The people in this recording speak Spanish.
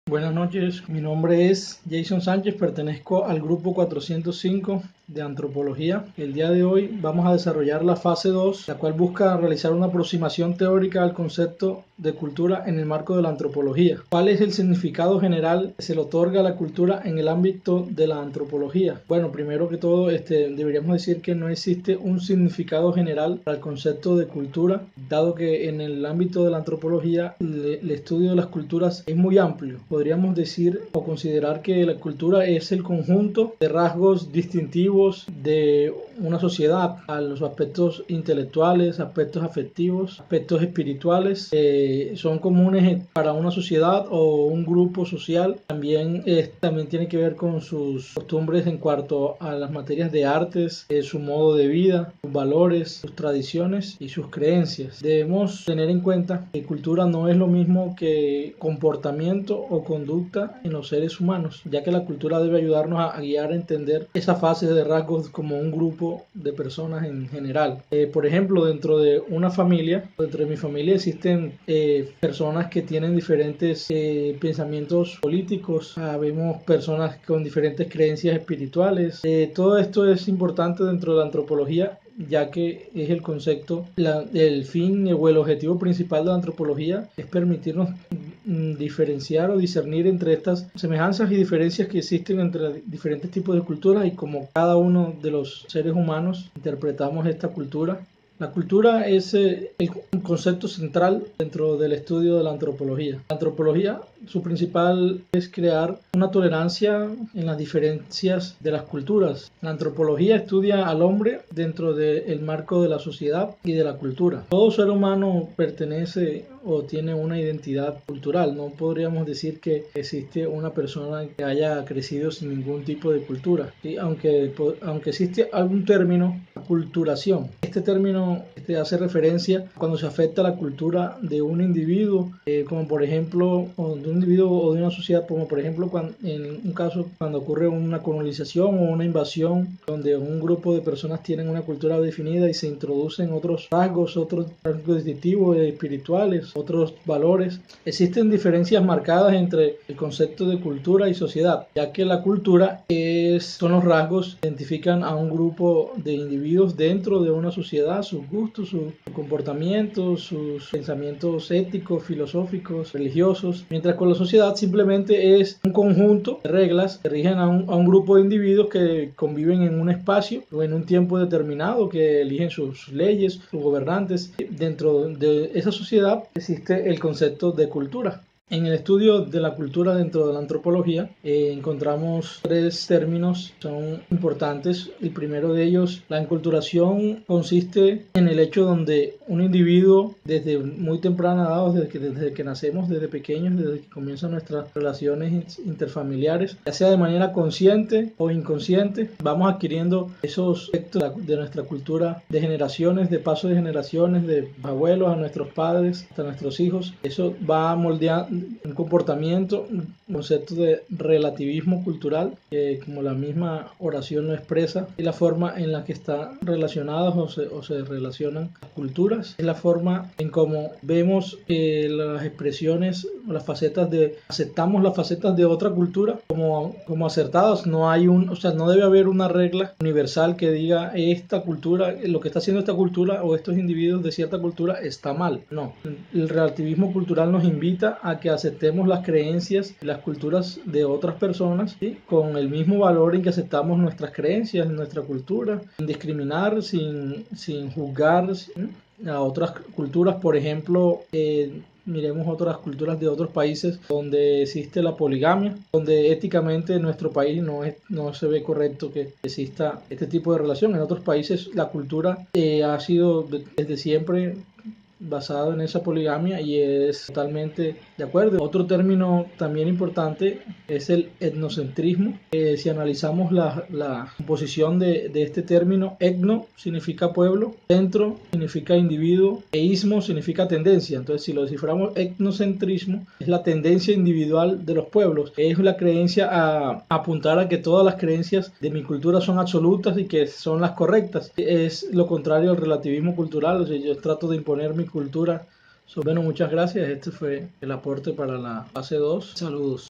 Buenas noches, mi nombre es Jason Sánchez, pertenezco al grupo 405 de Antropología. El día de hoy vamos a desarrollar la fase 2, la cual busca realizar una aproximación teórica al concepto de cultura en el marco de la antropología. ¿Cuál es el significado general que se le otorga a la cultura en el ámbito de la antropología? Bueno, primero que todo, deberíamos decir que no existe un significado general para el concepto de cultura, dado que en el ámbito de la antropología el estudio de las culturas es muy amplio. Podríamos decir o considerar que la cultura es el conjunto de rasgos distintivos de una sociedad, a los aspectos intelectuales, aspectos afectivos, aspectos espirituales, son comunes para una sociedad o un grupo social. También tiene que ver con sus costumbres en cuanto a las materias de artes, su modo de vida, sus valores, sus tradiciones y sus creencias. Debemos tener en cuenta que cultura no es lo mismo que comportamiento o conducta en los seres humanos, ya que la cultura debe ayudarnos a guiar a entender esa fase de rasgos como un grupo de personas en general. Por ejemplo, dentro de una familia, dentro de mi familia existen personas que tienen diferentes pensamientos políticos, vemos personas con diferentes creencias espirituales. Todo esto es importante dentro de la antropología, ya que es el concepto, el fin o el objetivo principal de la antropología es permitirnos diferenciar o discernir entre estas semejanzas y diferencias que existen entre diferentes tipos de culturas y cómo cada uno de los seres humanos interpretamos esta cultura. La cultura es un concepto central dentro del estudio de la antropología. La antropología, su principal es crear una tolerancia en las diferencias de las culturas. La antropología estudia al hombre dentro del marco de la sociedad y de la cultura. Todo ser humano pertenece o tiene una identidad cultural. No podríamos decir que existe una persona que haya crecido sin ningún tipo de cultura. ¿Sí? Aunque existe algún término, aculturación. Este término hace referencia cuando se afecta la cultura de un individuo, como por ejemplo, o de un individuo o de una sociedad, como por ejemplo en un caso cuando ocurre una colonización o una invasión, donde un grupo de personas tienen una cultura definida y se introducen otros rasgos distintivos, espirituales, otros valores. Existen diferencias marcadas entre el concepto de cultura y sociedad, ya que la cultura son los rasgos que identifican a un grupo de individuos dentro de una sociedad, sus gustos, su comportamiento, sus pensamientos éticos, filosóficos, religiosos, mientras que la sociedad simplemente es un conjunto de reglas que rigen a un grupo de individuos que conviven en un espacio o en un tiempo determinado, que eligen sus leyes, sus gobernantes. Dentro de esa sociedad existe el concepto de cultura. En el estudio de la cultura dentro de la antropología encontramos tres términos que son importantes. El primero de ellos, la enculturación, consiste en el hecho donde un individuo desde muy temprana edad, desde que nacemos, desde pequeños, desde que comienzan nuestras relaciones interfamiliares, ya sea de manera consciente o inconsciente, vamos adquiriendo esos aspectos de nuestra cultura de generaciones, de paso de generaciones, de abuelos a nuestros padres, hasta nuestros hijos. Eso va moldeando un comportamiento, un concepto de relativismo cultural, que como la misma oración lo expresa, y la forma en la que están relacionadas o se relacionan las culturas, es la forma en cómo vemos las expresiones o las facetas aceptamos las facetas de otra cultura como acertadas. No debe haber una regla universal que diga esta cultura, lo que está haciendo esta cultura o estos individuos de cierta cultura está mal. No, el relativismo cultural nos invita a que aceptemos las creencias y las culturas de otras personas, ¿sí? Con el mismo valor en que aceptamos nuestras creencias, nuestra cultura, sin discriminar, sin juzgar, ¿sí? A otras culturas. Por ejemplo, miremos otras culturas de otros países donde existe la poligamia, donde éticamente en nuestro país no se ve correcto que exista este tipo de relación. En otros países la cultura ha sido desde siempre basado en esa poligamia y es totalmente de acuerdo. Otro término también importante es el etnocentrismo. Si analizamos la composición de este término, etno significa pueblo, centro significa individuo e ismo significa tendencia. Entonces, si lo desciframos, etnocentrismo es la tendencia individual de los pueblos, es la creencia a apuntar a que todas las creencias de mi cultura son absolutas y que son las correctas. Es lo contrario al relativismo cultural. O sea, yo trato de imponer mi cultura. Bueno, muchas gracias. Este fue el aporte para la fase 2. Saludos.